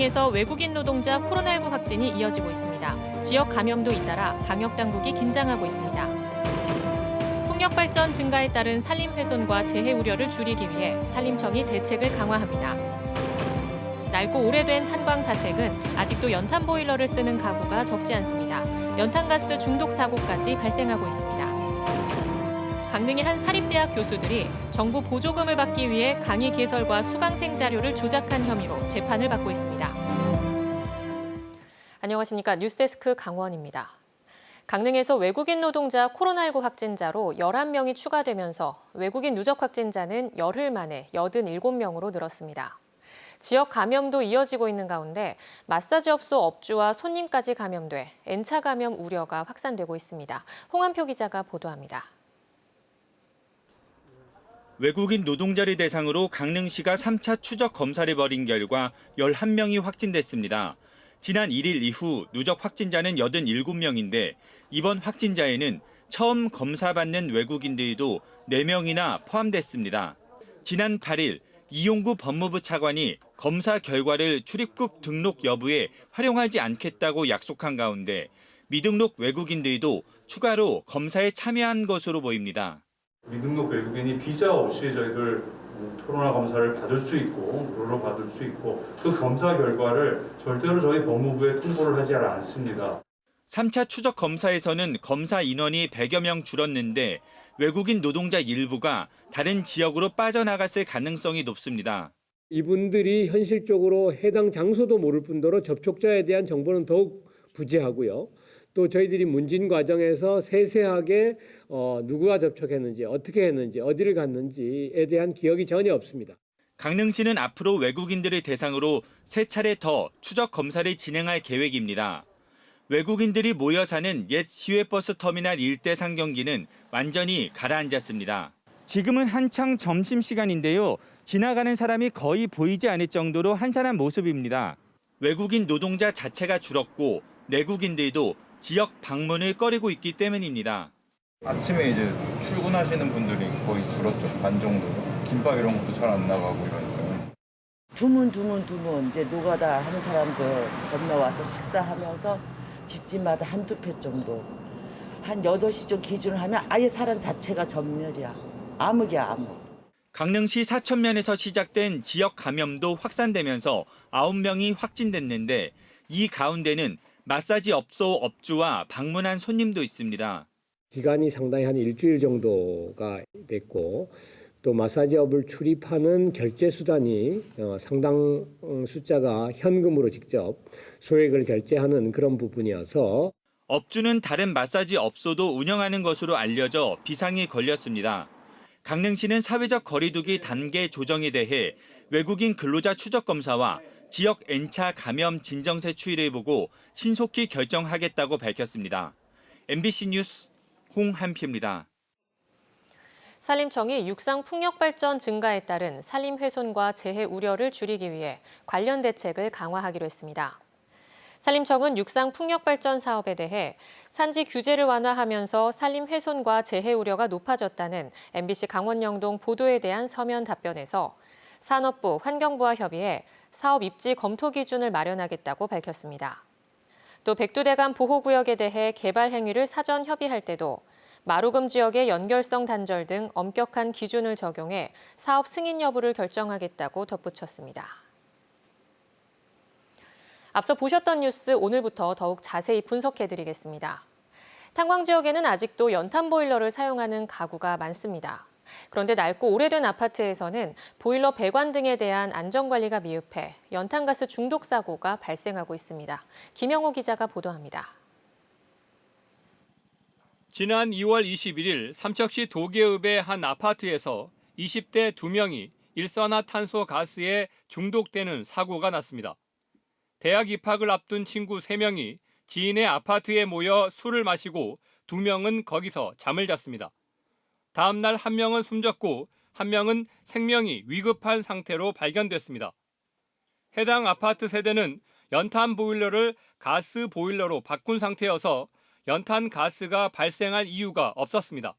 강릉에서 외국인 노동자 코로나19 확진이 이어지고 있습니다. 지역 감염도 잇따라 방역 당국이 긴장하고 있습니다. 풍력 발전 증가에 따른 산림 훼손과 재해 우려를 줄이기 위해 산림청이 대책을 강화합니다. 낡고 오래된 탄광 사택은 아직도 연탄 보일러를 쓰는 가구가 적지 않습니다. 연탄가스 중독 사고까지 발생하고 있습니다. 강릉의 한 사립대학 교수들이 정부 보조금을 받기 위해 강의 개설과 수강생 자료를 조작한 혐의로 재판을 받고 있습니다. 안녕하십니까. 뉴스데스크 강원입니다. 강릉에서 외국인 노동자 코로나19 확진자로 11명이 추가되면서 외국인 누적 확진자는 열흘 만에 87명으로 늘었습니다. 지역 감염도 이어지고 있는 가운데 마사지 업소 업주와 손님까지 감염돼 N차 감염 우려가 확산되고 있습니다. 홍한표 기자가 보도합니다. 외국인 노동자를 대상으로 강릉시가 3차 추적 검사를 벌인 결과 11명이 확진됐습니다. 지난 1일 이후 누적 확진자는 87명인데 이번 확진자에는 처음 검사받는 외국인들도 4명이나 포함됐습니다. 지난 8일 이용구 법무부 차관이 검사 결과를 출입국 등록 여부에 활용하지 않겠다고 약속한 가운데 미등록 외국인들도 추가로 검사에 참여한 것으로 보입니다. 미등록 외국인이 비자 없이 저희들 코로나 검사를 받을 수 있고 무료로 받을 수 있고 그 검사 결과를 절대로 저희 법무부에 통보를 하지 않습니다. 3차 추적 검사에서는 검사 인원이 100여 명 줄었는데 외국인 노동자 일부가 다른 지역으로 빠져나갔을 가능성이 높습니다. 이분들이 현실적으로 해당 장소도 모를 뿐더러 접촉자에 대한 정보는 더욱 부재하고요. 또 저희들이 문진 과정에서 세세하게 누구와 접촉했는지, 어떻게 했는지, 어디를 갔는지에 대한 기억이 전혀 없습니다. 강릉시는 앞으로 외국인들을 대상으로 3차례 더 추적 검사를 진행할 계획입니다. 외국인들이 모여 사는 옛 시외버스 터미널 일대 상경기는 완전히 가라앉았습니다. 지금은 한창 점심시간인데요. 지나가는 사람이 거의 보이지 않을 정도로 한산한 모습입니다. 외국인 노동자 자체가 줄었고 내국인들도 지역 방문을 꺼리고 있기 때문입니다. 아침에 이제 출근하시는 분들이 거의 줄었죠. 반 정도. 김밥 이런 것도 잘 안 나가고 이러니까요. 드문 이제 노가다 하는 사람들 건너와서 식사하면서 집집마다 한두 표 정도. 한 8시쯤 기준으로 하면 아예 사람 자체가 전멸이야. 암흑이야, 암흑. 강릉시 사천면에서 시작된 지역 감염도 확산되면서 9명이 확진됐는데 이 가운데는 마사지 업소 업주와 방문한 손님도 있습니다. 기간이 상당히 한 일주일 정도가 됐고 또 마사지업을 출입하는 결제 수단이 상당 숫자가 현금으로 직접 소액을 결제하는 그런 부분이어서 업주는 다른 마사지 업소도 운영하는 것으로 알려져 비상이 걸렸습니다. 강릉시는 사회적 거리두기 단계 조정에 대해 외국인 근로자 추적 검사와 지역 N차 감염 진정세 추이를 보고 신속히 결정하겠다고 밝혔습니다. MBC 뉴스 홍한표입니다. 산림청이 육상 풍력 발전 증가에 따른 산림 훼손과 재해 우려를 줄이기 위해 관련 대책을 강화하기로 했습니다. 산림청은 육상 풍력 발전 사업에 대해 산지 규제를 완화하면서 산림 훼손과 재해 우려가 높아졌다는 MBC 강원 영동 보도에 대한 서면 답변에서 산업부, 환경부와 협의해 사업 입지 검토 기준을 마련하겠다고 밝혔습니다. 또 백두대간 보호구역에 대해 개발 행위를 사전 협의할 때도 마루금 지역의 연결성 단절 등 엄격한 기준을 적용해 사업 승인 여부를 결정하겠다고 덧붙였습니다. 앞서 보셨던 뉴스 오늘부터 더욱 자세히 분석해드리겠습니다. 탄광 지역에는 아직도 연탄 보일러를 사용하는 가구가 많습니다. 그런데 낡고 오래된 아파트에서는 보일러 배관 등에 대한 안전관리가 미흡해 연탄가스 중독 사고가 발생하고 있습니다. 김영호 기자가 보도합니다. 지난 2월 21일 삼척시 도계읍의 한 아파트에서 20대 2명이 일산화탄소 가스에 중독되는 사고가 났습니다. 대학 입학을 앞둔 친구 3명이 지인의 아파트에 모여 술을 마시고 2명은 거기서 잠을 잤습니다. 다음 날 1명은 숨졌고 1명은 생명이 위급한 상태로 발견됐습니다. 해당 아파트 세대는 연탄 보일러를 가스 보일러로 바꾼 상태여서 연탄 가스가 발생할 이유가 없었습니다.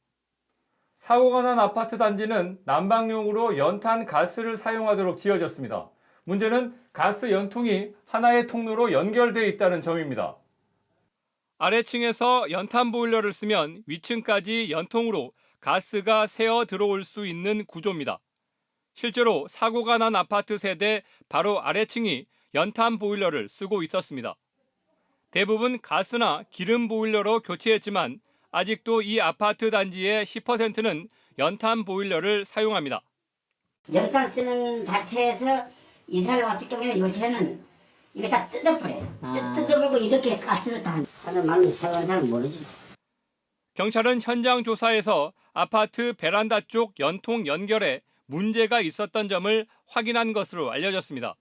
사고가 난 아파트 단지는 난방용으로 연탄 가스를 사용하도록 지어졌습니다. 문제는 가스 연통이 하나의 통로로 연결되어 있다는 점입니다. 아래층에서 연탄 보일러를 쓰면 위층까지 연통으로 가스가 새어 들어올 수 있는 구조입니다. 실제로 사고가 난 아파트 세대 바로 아래층이 연탄 보일러를 쓰고 있었습니다. 대부분 가스나 기름 보일러로 교체했지만 아직도 이 아파트 단지의 10%는 연탄 보일러를 사용합니다. 연탄 쓰는 자체에서 이사를 왔을 경우에 요새는 이게 다 뜯어버려요. 뜯어버리고 이렇게 가스를 다 하는 말로 사용하는 사람 모르지. 경찰은 현장 조사에서 아파트 베란다 쪽 연통 연결에 문제가 있었던 점을 확인한 것으로 알려졌습니다.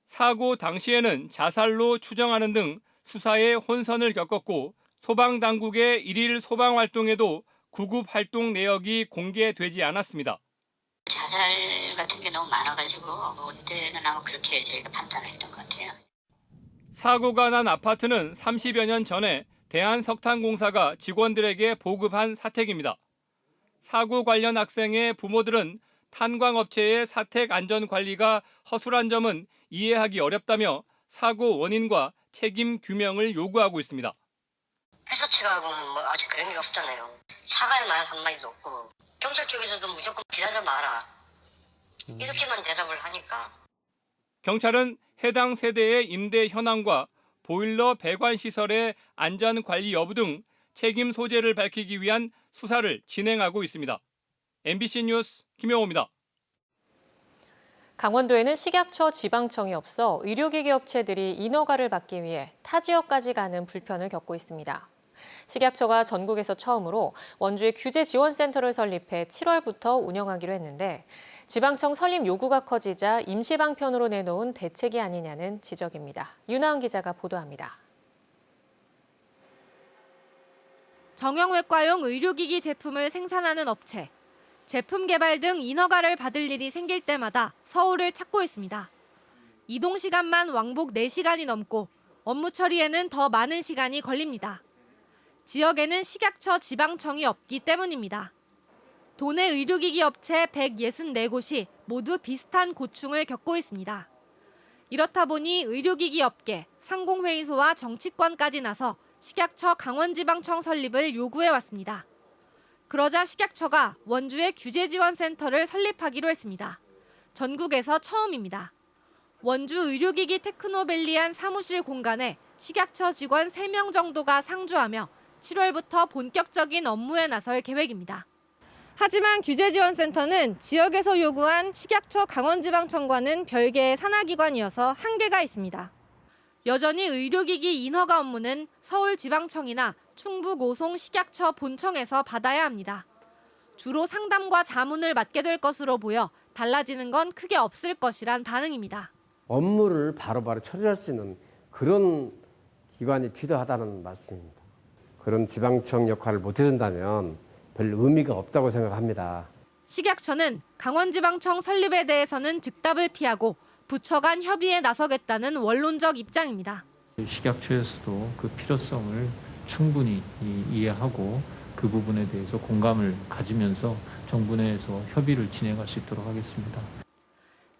사고 당시에는 자살로 추정하는 등 수사에 혼선을 겪었고 소방당국의 일일 소방활동에도 구급 활동 내역이 공개되지 않았습니다. 자살 같은 게 너무 많아가지고 그때는 아마 그렇게 저희가 판단을 했던 것 같아요. 사고가 난 아파트는 30여 년 전에 대한석탄공사가 직원들에게 보급한 사택입니다. 사고 관련 학생의 부모들은 탄광업체의 사택 안전 관리가 허술한 점은 이해하기 어렵다며 사고 원인과 책임 규명을 요구하고 있습니다. 회사 측하고는 뭐 아직 그런 게 없잖아요. 사과의 말 한마디도 없고 경찰 쪽에서도 무조건 기다려봐라 이렇게만 대답을 하니까. 경찰은 해당 세대의 임대 현황과 보일러 배관 시설의 안전 관리 여부 등 책임 소재를 밝히기 위한 수사를 진행하고 있습니다. MBC 뉴스 김영호입니다. 강원도에는 식약처 지방청이 없어 의료기기 업체들이 인허가를 받기 위해 타 지역까지 가는 불편을 겪고 있습니다. 식약처가 전국에서 처음으로 원주에 규제지원센터를 설립해 7월부터 운영하기로 했는데 지방청 설립 요구가 커지자 임시방편으로 내놓은 대책이 아니냐는 지적입니다. 윤하은 기자가 보도합니다. 정형외과용 의료기기 제품을 생산하는 업체. 제품 개발 등 인허가를 받을 일이 생길 때마다 서울을 찾고 있습니다. 이동 시간만 왕복 4시간이 넘고 업무 처리에는 더 많은 시간이 걸립니다. 지역에는 식약처 지방청이 없기 때문입니다. 도내 의료기기 업체 164곳이 모두 비슷한 고충을 겪고 있습니다. 이렇다 보니 의료기기 업계, 상공회의소와 정치권까지 나서 식약처 강원지방청 설립을 요구해왔습니다. 그러자 식약처가 원주에 규제지원센터를 설립하기로 했습니다. 전국에서 처음입니다. 원주 의료기기 테크노밸리안 사무실 공간에 식약처 직원 3명 정도가 상주하며 7월부터 본격적인 업무에 나설 계획입니다. 하지만 규제지원센터는 지역에서 요구한 식약처 강원지방청과는 별개의 산하기관이어서 한계가 있습니다. 여전히 의료기기 인허가 업무는 서울지방청이나 충북 오송 식약처 본청에서 받아야 합니다. 주로 상담과 자문을 맡게 될 것으로 보여 달라지는 건 크게 없을 것이란 반응입니다. 업무를 바로바로 처리할 수 있는 그런 기관이 필요하다는 말씀입니다. 그런 지방청 역할을 못 해준다면 별 의미가 없다고 생각합니다. 식약처는 강원지방청 설립에 대해서는 즉답을 피하고 부처 간 협의에 나서겠다는 원론적 입장입니다. 식약처에서도 그 필요성을 충분히 이해하고 그 부분에 대해서 공감을 가지면서 정부 내에서 협의를 진행할 수 있도록 하겠습니다.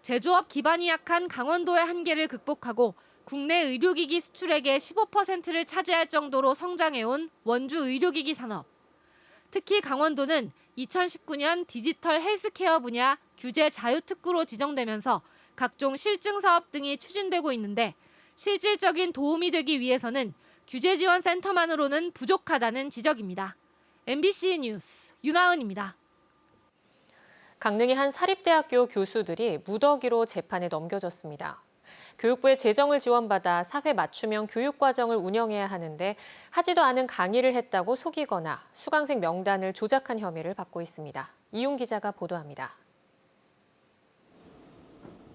제조업 기반이 약한 강원도의 한계를 극복하고 국내 의료기기 수출액의 15%를 차지할 정도로 성장해온 원주 의료기기 산업. 특히 강원도는 2019년 디지털 헬스케어 분야 규제 자유특구로 지정되면서 각종 실증 사업 등이 추진되고 있는데 실질적인 도움이 되기 위해서는 규제지원센터만으로는 부족하다는 지적입니다. MBC 뉴스 윤하은입니다. 강릉의 한 사립대학교 교수들이 무더기로 재판에 넘겨졌습니다. 교육부의 재정을 지원받아 사회 맞춤형 교육과정을 운영해야 하는데 하지도 않은 강의를 했다고 속이거나 수강생 명단을 조작한 혐의를 받고 있습니다. 이용 기자가 보도합니다.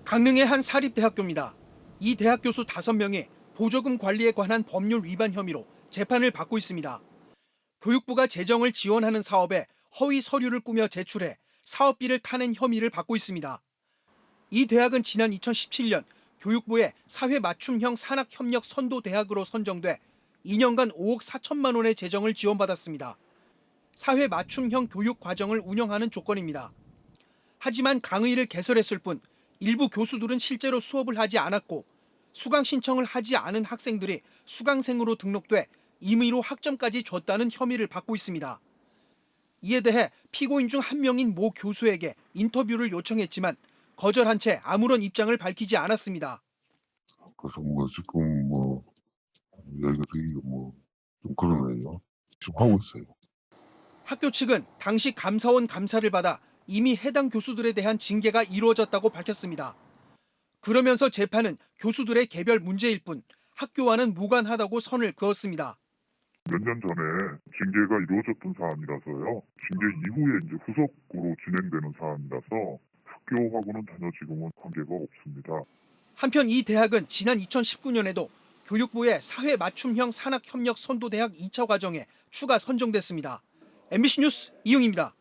강릉의 한 사립대학교입니다. 이 대학 교수 5명이 보조금 관리에 관한 법률 위반 혐의로 재판을 받고 있습니다. 교육부가 재정을 지원하는 사업에 허위 서류를 꾸며 제출해 사업비를 타낸 혐의를 받고 있습니다. 이 대학은 지난 2017년 교육부의 사회 맞춤형 산학협력 선도대학으로 선정돼 2년간 5억 4천만 원의 재정을 지원받았습니다. 사회 맞춤형 교육 과정을 운영하는 조건입니다. 하지만 강의를 개설했을 뿐 일부 교수들은 실제로 수업을 하지 않았고 수강 신청을 하지 않은 학생들이 수강생으로 등록돼 임의로 학점까지 줬다는 혐의를 받고 있습니다. 이에 대해 피고인 중 한 명인 모 교수에게 인터뷰를 요청했지만 거절한 채 아무런 입장을 밝히지 않았습니다. 그래서 지금 얘기가 되기가 좀 그러네요. 지금 하고 있어요. 학교 측은 당시 감사원 감사를 받아 이미 해당 교수들에 대한 징계가 이루어졌다고 밝혔습니다. 그러면서 재판은 교수들의 개별 문제일 뿐 학교와는 무관하다고 선을 그었습니다. 몇 년 전에 징계가 이루어졌던 사안이라서요. 징계 이후에 이제 후속으로 진행되는 사안이라서 학교하고는 전혀 지금은 관계가 없습니다. 한편 이 대학은 지난 2019년에도 교육부의 사회 맞춤형 산학협력 선도대학 2차 과정에 추가 선정됐습니다. MBC 뉴스 이용입니다.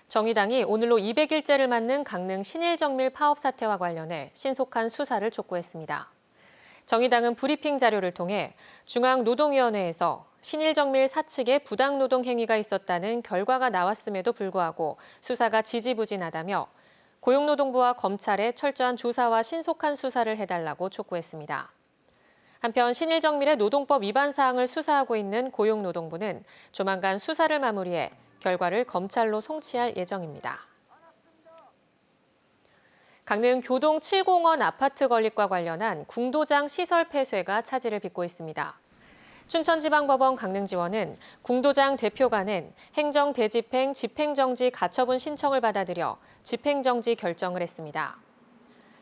정의당이 오늘로 200일째를 맞는 강릉 신일정밀 파업 사태와 관련해 신속한 수사를 촉구했습니다. 정의당은 브리핑 자료를 통해 중앙노동위원회에서 신일정밀 사측의 부당노동 행위가 있었다는 결과가 나왔음에도 불구하고 수사가 지지부진하다며 고용노동부와 검찰에 철저한 조사와 신속한 수사를 해달라고 촉구했습니다. 한편 신일정밀의 노동법 위반 사항을 수사하고 있는 고용노동부는 조만간 수사를 마무리해 결과를 검찰로 송치할 예정입니다. 강릉 교동 7공원 아파트 건립과 관련한 궁도장 시설 폐쇄가 차질을 빚고 있습니다. 춘천지방법원 강릉지원은 궁도장 대표가 낸 행정대집행 집행정지 가처분 신청을 받아들여 집행정지 결정을 했습니다.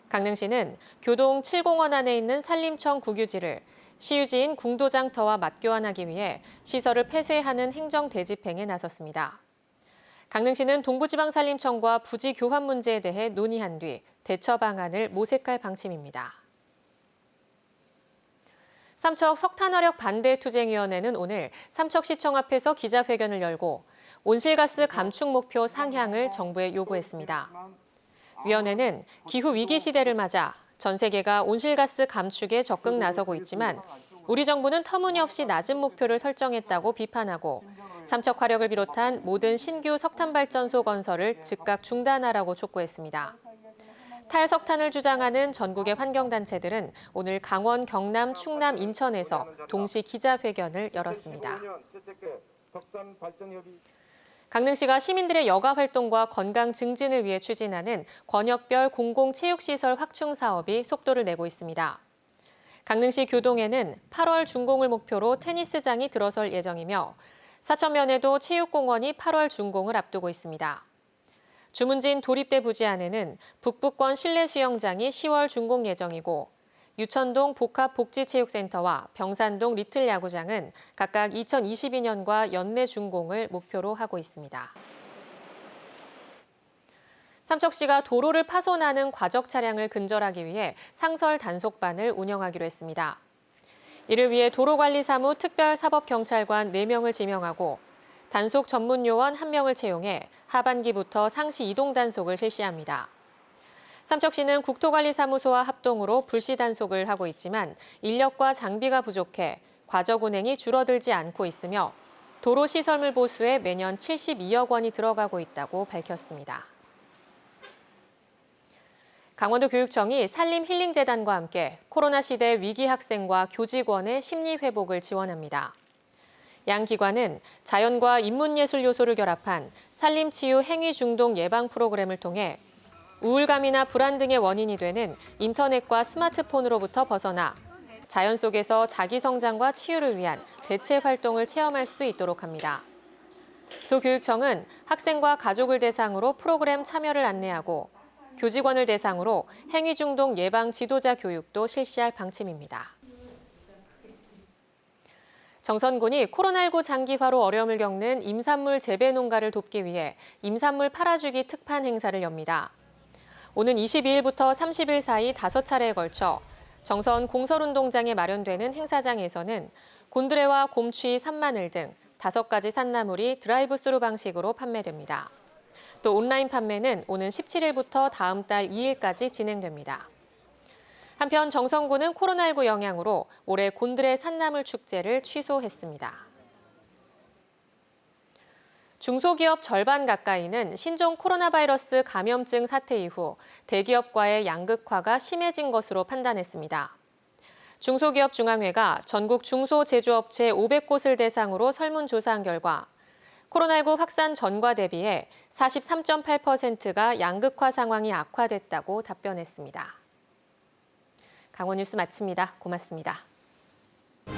강릉시는 교동 7공원 안에 있는 산림청 국유지를 시유지인 궁도장터와 맞교환하기 위해 시설을 폐쇄하는 행정대집행에 나섰습니다. 강릉시는 동부지방산림청과 부지 교환 문제에 대해 논의한 뒤 대처 방안을 모색할 방침입니다. 삼척 석탄화력 반대투쟁위원회는 오늘 삼척시청 앞에서 기자회견을 열고 온실가스 감축 목표 상향을 정부에 요구했습니다. 위원회는 기후위기 시대를 맞아 전 세계가 온실가스 감축에 적극 나서고 있지만 우리 정부는 터무니없이 낮은 목표를 설정했다고 비판하고 삼척화력을 비롯한 모든 신규 석탄발전소 건설을 즉각 중단하라고 촉구했습니다. 탈석탄을 주장하는 전국의 환경단체들은 오늘 강원, 경남, 충남, 인천에서 동시 기자회견을 열었습니다. 강릉시가 시민들의 여가 활동과 건강 증진을 위해 추진하는 권역별 공공체육시설 확충 사업이 속도를 내고 있습니다. 강릉시 교동에는 8월 준공을 목표로 테니스장이 들어설 예정이며 사천면에도 체육공원이 8월 준공을 앞두고 있습니다. 주문진 도립대 부지 안에는 북부권 실내 수영장이 10월 준공 예정이고 유천동 복합복지체육센터와 병산동 리틀 야구장은 각각 2022년과 연내 준공을 목표로 하고 있습니다. 삼척시가 도로를 파손하는 과적 차량을 근절하기 위해 상설 단속반을 운영하기로 했습니다. 이를 위해 도로관리사무 특별사법경찰관 4명을 지명하고 단속 전문 요원 1명을 채용해 하반기부터 상시 이동 단속을 실시합니다. 삼척시는 국토관리사무소와 합동으로 불시 단속을 하고 있지만 인력과 장비가 부족해 과적 운행이 줄어들지 않고 있으며 도로 시설물 보수에 매년 72억 원이 들어가고 있다고 밝혔습니다. 강원도 교육청이 산림힐링재단과 함께 코로나 시대 위기 학생과 교직원의 심리 회복을 지원합니다. 양 기관은 자연과 인문예술 요소를 결합한 산림치유 행위중독 예방 프로그램을 통해 우울감이나 불안 등의 원인이 되는 인터넷과 스마트폰으로부터 벗어나 자연 속에서 자기 성장과 치유를 위한 대체 활동을 체험할 수 있도록 합니다. 도교육청은 학생과 가족을 대상으로 프로그램 참여를 안내하고 교직원을 대상으로 행위중독 예방 지도자 교육도 실시할 방침입니다. 정선군이 코로나19 장기화로 어려움을 겪는 임산물 재배 농가를 돕기 위해 임산물 팔아주기 특판 행사를 엽니다. 오는 22일부터 30일 사이 5차례에 걸쳐 정선 공설운동장에 마련되는 행사장에서는 곤드레와 곰취, 산마늘 등 5가지 산나물이 드라이브스루 방식으로 판매됩니다. 또 온라인 판매는 오는 17일부터 다음 달 2일까지 진행됩니다. 한편 정성구는 코로나19 영향으로 올해 곤드레 산나물 축제를 취소했습니다. 중소기업 절반 가까이는 신종 코로나 바이러스 감염증 사태 이후 대기업과의 양극화가 심해진 것으로 판단했습니다. 중소기업중앙회가 전국 중소제조업체 500곳을 대상으로 설문조사한 결과 코로나19 확산 전과 대비해 43.8%가 양극화 상황이 악화됐다고 답변했습니다. 강원 뉴스 마칩니다. 고맙습니다.